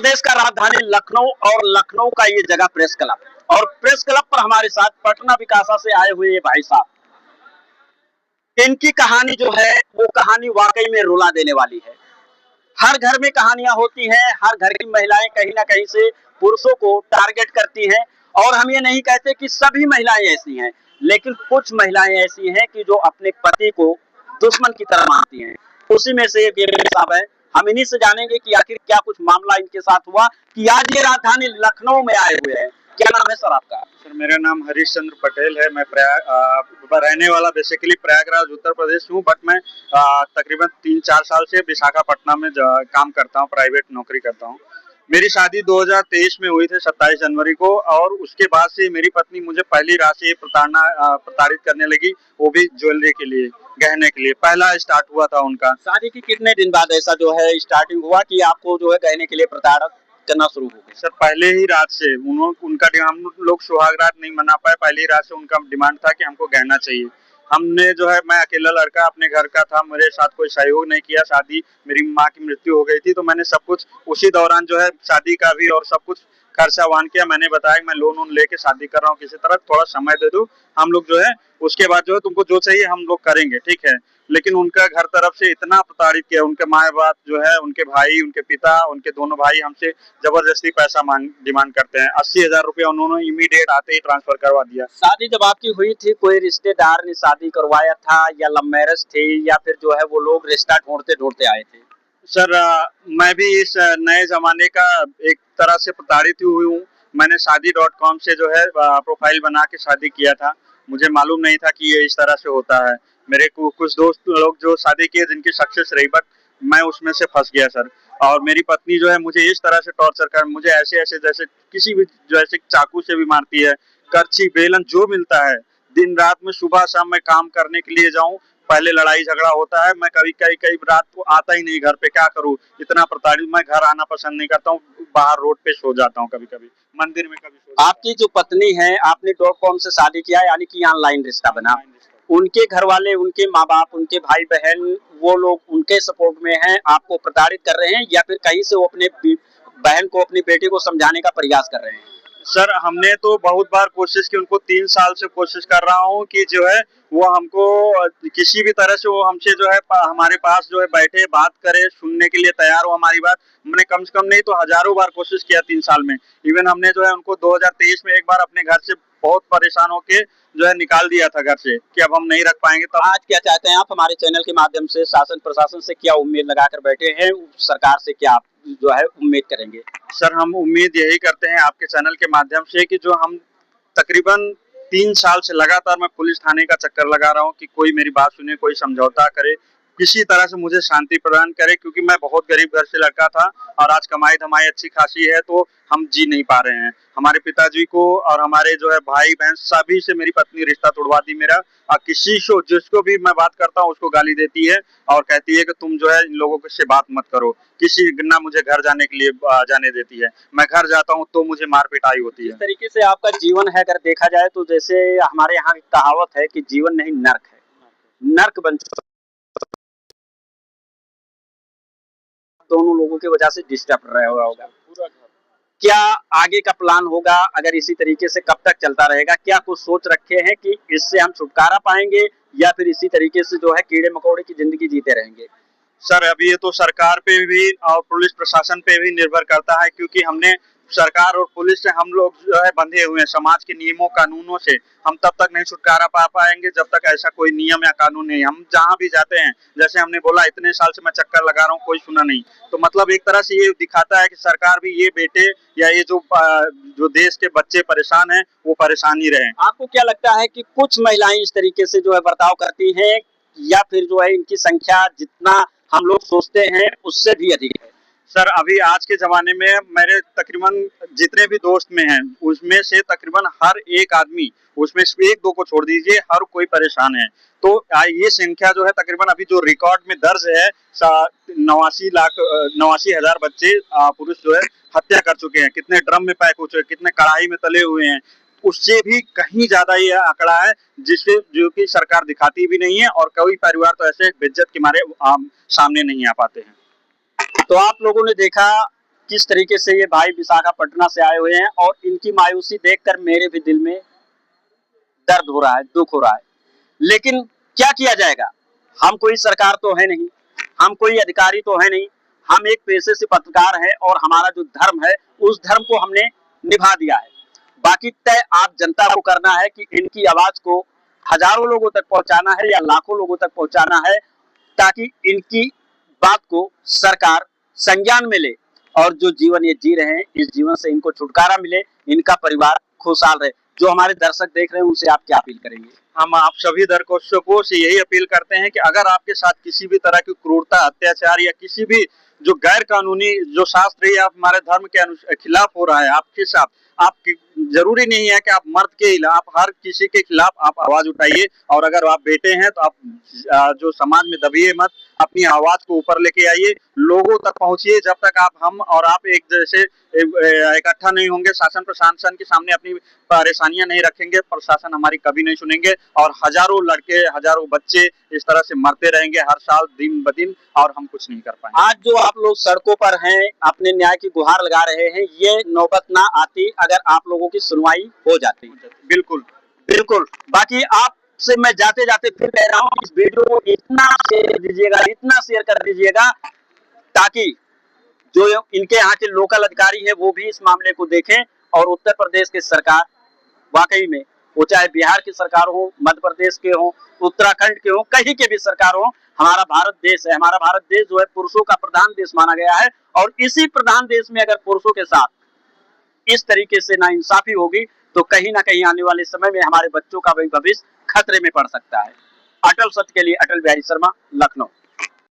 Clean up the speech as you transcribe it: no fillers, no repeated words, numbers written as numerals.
प्रदेश का राजधानी लखनऊ और लखनऊ का ये जगह प्रेस क्लब और प्रेस क्लब पर हमारे साथ पटना विकासा से आए हुए ये भाई साहब, इनकी कहानी जो है वो कहानी वाकई में रुला देने वाली है। हर घर में कहानियां होती हैं, हर घर की महिलाएं कहीं ना कहीं से पुरुषों को टारगेट करती हैं और हम ये नहीं कहते कि सभी महिलाएं ऐसी हैं, लेकिन कुछ महिलाएं ऐसी हैं कि जो अपने पति को दुश्मन की तरह मानती हैं। उसी में से एक ये साहब है। हम इन्हीं से जानेंगे कि आखिर क्या कुछ मामला इनके साथ हुआ कि आज ये राजधानी लखनऊ में आए हुए हैं। क्या नाम है सर आपका? सर मेरा नाम हरीश चंद्र पटेल है। मैं रहने वाला बेसिकली प्रयागराज उत्तर प्रदेश हूँ, बट मैं तकरीबन 3-4 साल से विशाखापट्टनम में काम करता हूँ, प्राइवेट नौकरी करता हूँ। मेरी शादी 2023 में हुई थी 27 जनवरी को, और उसके बाद से मेरी पत्नी मुझे पहली राशि प्रताड़ित करने लगी, वो भी ज्वेलरी के लिए, गहने के लिए। पहला स्टार्ट हुआ था उनका। शादी के कितने दिन बाद ऐसा जो है स्टार्टिंग हुआ कि आपको जो है गहने के लिए प्रताड़ित करना शुरू हो गया? सर पहले ही रात से हम लोग सुहाग रात नहीं मना पाए। पहली रात से उनका डिमांड था कि हमको गहना चाहिए। हमने जो है, मैं अकेला लड़का अपने घर का था, मेरे साथ कोई सहयोग नहीं किया। शादी, मेरी माँ की मृत्यु हो गई थी, तो मैंने सब कुछ उसी दौरान जो है शादी का भी और सब कुछ खर्चा वहन किया। मैंने बताया कि मैं लोन लेके शादी कर रहा हूँ, किसी तरह थोड़ा समय दे दो, हम लोग जो है उसके बाद जो है तुमको जो चाहिए हम लोग करेंगे, ठीक है। लेकिन उनका घर तरफ से इतना प्रताड़ित किया, उनके माँ बाप जो है, उनके भाई, उनके पिता, उनके दोनों भाई हमसे जबरदस्ती पैसा डिमांड करते हैं। 80,000 रुपया उन्होंने इमीडिएट आते ही ट्रांसफर करवा दिया। शादी जब आपकी हुई थी, कोई रिश्तेदार ने शादी करवाया था या लव मैरिज थी, या फिर जो है वो लोग रिश्ता ढूंढते ढूंढते आए थे? सर मैं भी इस नए जमाने का एक तरह से प्रताड़ित हुई हूँ। मैंने शादी.com से जो है प्रोफाइल बना के शादी किया था। मुझे मालूम नहीं था कि ये इस तरह से होता है। मेरे कुछ दोस्त लोग जो शादी किए जिनकी सक्सेस रही, बट मैं उसमें से फंस गया सर। और मेरी पत्नी जो है मुझे इस तरह से टॉर्चर कर, मुझे ऐसे ऐसे जैसे किसी भी जैसे चाकू से भी मारती है, करछी बेलन जो मिलता है। दिन रात में सुबह शाम मैं काम करने के लिए जाऊं, पहले लड़ाई झगड़ा होता है। मैं कई रात को आता ही नहीं घर पे, क्या करूं, इतना प्रताड़ित। मैं घर आना पसंद नहीं करता हूँ, बाहर रोड पे सो जाता हूँ, कभी कभी मंदिर में कभी सो जाता हूं। आपकी जो पत्नी है, आपने .com से शादी किया, यानी कि ऑनलाइन रिश्ता बना। उनके घर वाले, उनके माँ बाप, उनके भाई बहन, वो लोग उनके सपोर्ट में हैं, आपको प्रताड़ित कर रहे हैं, या फिर कहीं से वो अपने बहन को, अपनी बेटी को समझाने का प्रयास कर रहे हैं? सर हमने तो बहुत बार कोशिश की, उनको 3 साल से कोशिश कर रहा हूँ कि जो है वो हमको किसी भी तरह से वो हमसे जो है हमारे पास जो है बैठे, बात करे, सुनने के लिए तैयार हो हमारी बात। हमने कम से कम नहीं तो हजारों बार कोशिश किया 3 साल में। इवन हमने जो है उनको 2023 में एक बार अपने घर से बहुत परेशान होके जो है निकाल दिया था घर से कि अब हम नहीं रख पाएंगे। तो आज क्या चाहते हैं आप हमारे चैनल के माध्यम से? शासन प्रशासन से क्या उम्मीद लगाकर बैठे हैं? सरकार से क्या आप जो है उम्मीद करेंगे? सर हम उम्मीद यही करते हैं आपके चैनल के माध्यम से कि जो हम तकरीबन 3 साल से लगातार मैं पुलिस थाने का चक्कर लगा रहा हूँ कि कोई मेरी बात सुने, कोई समझौता करे, किसी तरह से मुझे शांति प्रदान करे, क्योंकि मैं बहुत गरीब घर से लड़का था और आज कमाई धमाई अच्छी खासी है, तो हम जी नहीं पा रहे हैं। हमारे पिताजी को और हमारे जो है भाई बहन सभी से मेरी पत्नी रिश्ता तोड़वा दी मेरा। और किसी को, जिसको भी मैं बात करता हूँ उसको गाली देती है और कहती है कि तुम जो है इन लोगों से बात मत करो। किसी ना मुझे घर जाने के लिए जाने देती है। मैं घर जाता हूँ तो मुझे मार पिटाई होती है। इस तरीके से आपका जीवन है, अगर देखा जाए तो जैसे हमारे यहाँ की कहावत है कि जीवन नहीं नर्क है, नर्क बन चुका। दोनों लोगों की वजह से डिस्टर्ब रहा होगा। क्या आगे का प्लान होगा अगर इसी तरीके से कब तक चलता रहेगा? क्या कुछ सोच रखे हैं कि इससे हम छुटकारा पाएंगे, या फिर इसी तरीके से जो है कीड़े मकोड़े की जिंदगी जीते रहेंगे? सर अभी ये तो सरकार पे भी और पुलिस प्रशासन पे भी निर्भर करता है, क्योंकि हमने सरकार और पुलिस से हम लोग जो है बंधे हुए हैं समाज के नियमों कानूनों से। हम तब तक नहीं छुटकारा पा पाएंगे जब तक ऐसा कोई नियम या कानून नहीं। हम जहां भी जाते हैं, जैसे हमने बोला इतने साल से मैं चक्कर लगा रहा हूँ, कोई सुना नहीं। तो मतलब एक तरह से ये दिखाता है कि सरकार भी ये बेटे या ये जो देश के बच्चे परेशान हैं वो परेशान ही रहे। आपको क्या लगता है कि कुछ महिलाएं इस तरीके से जो है बर्ताव करती हैं, या फिर जो है इनकी संख्या जितना हम लोग सोचते हैं उससे भी अधिक है? सर अभी आज के ज़माने में मेरे तकरीबन जितने भी दोस्त में हैं उसमें से तकरीबन हर एक आदमी, उसमें से 1-2 को छोड़ दीजिए, हर कोई परेशान है। तो ये संख्या जो है तकरीबन अभी जो रिकॉर्ड में दर्ज है 89,00,000 बच्चे पुरुष जो है हत्या कर चुके हैं। कितने ड्रम में पैक हो चुके हैं, कितने कढ़ाई में तले हुए हैं, उससे भी कहीं ज्यादा ये आंकड़ा है, जिससे जो कि सरकार दिखाती भी नहीं है। और कोई परिवार तो ऐसे बेइज्जत के मारे सामने नहीं आ पाते हैं। तो आप लोगों ने देखा किस तरीके से ये भाई विशाखापट्टनम से आए हुए हैं और इनकी मायूसी देखकर मेरे भी दिल में दर्द हो रहा है, दुख हो रहा है। लेकिन क्या किया जाएगा, हम कोई सरकार तो है नहीं, हम कोई अधिकारी तो है नहीं, हम एक पेशे से पत्रकार हैं और हमारा जो धर्म है उस धर्म को हमने निभा दिया है। बाकी तय आप जनता को करना है कि इनकी आवाज को हजारों लोगों तक पहुंचाना है या लाखों लोगों तक पहुंचाना है, ताकि इनकी बात को सरकार संज्ञान में ले और जो जीवन ये जी रहे हैं इस जीवन से इनको छुटकारा मिले, इनका परिवार खुशहाल रहे। जो हमारे दर्शक देख रहे हैं उनसे आप क्या अपील करेंगे? हम आप सभी दर्शकों से यही अपील करते हैं कि अगर आपके साथ किसी भी तरह की क्रूरता, अत्याचार या किसी भी जो गैर कानूनी जो शास्त्र या हमारे धर्म के खिलाफ हो रहा है आपके साथ, आप जरूरी नहीं है कि आप मर्द के खिलाफ, आप हर किसी के खिलाफ आप आवाज उठाइए। और अगर आप बेटे हैं तो आप जो समाज में दबिए मत, अपनी आवाज को ऊपर लेके आइए, लोगों तक पहुंचिए। जब तक आप, हम और आप एक जैसे इकट्ठा नहीं होंगे, शासन प्रशासन के सामने अपनी परेशानियां नहीं रखेंगे, प्रशासन हमारी कभी नहीं सुनेंगे और हजारों लड़के, हजारों बच्चे इस तरह से मरते रहेंगे हर साल दिन ब दिन और हम कुछ नहीं कर पाएंगे। आज जो आप लोग सड़कों पर हैं, अपने न्याय की गुहार लगा रहे हैं, ये नौबत ना आती अगर आप लोगों की सुनवाई हो जाती। बिल्कुल बिल्कुल। बाकी आपसे मैं जाते जाते फिर कह रहा हूँ, इस वीडियो को इतना शेयर दीजिएगा, इतना शेयर कर दीजिएगा ताकि जो इनके यहाँ के लोकल अधिकारी हैं वो भी इस मामले को देखें और उत्तर प्रदेश की सरकार वाकई में, वो चाहे बिहार की सरकार हो, मध्य प्रदेश के हो, उत्तराखंड के हो, कहीं के भी सरकार हो, हमारा भारत देश है। हमारा भारत देश जो है पुरुषों का प्रधान देश माना गया है और इसी प्रधान देश में अगर पुरुषों के साथ इस तरीके से नाइंसाफी होगी तो कहीं ना कहीं आने वाले समय में हमारे बच्चों का भी भविष्य खतरे में पड़ सकता है। अटल सत्य के लिए अटल बिहारी शर्मा, लखनऊ।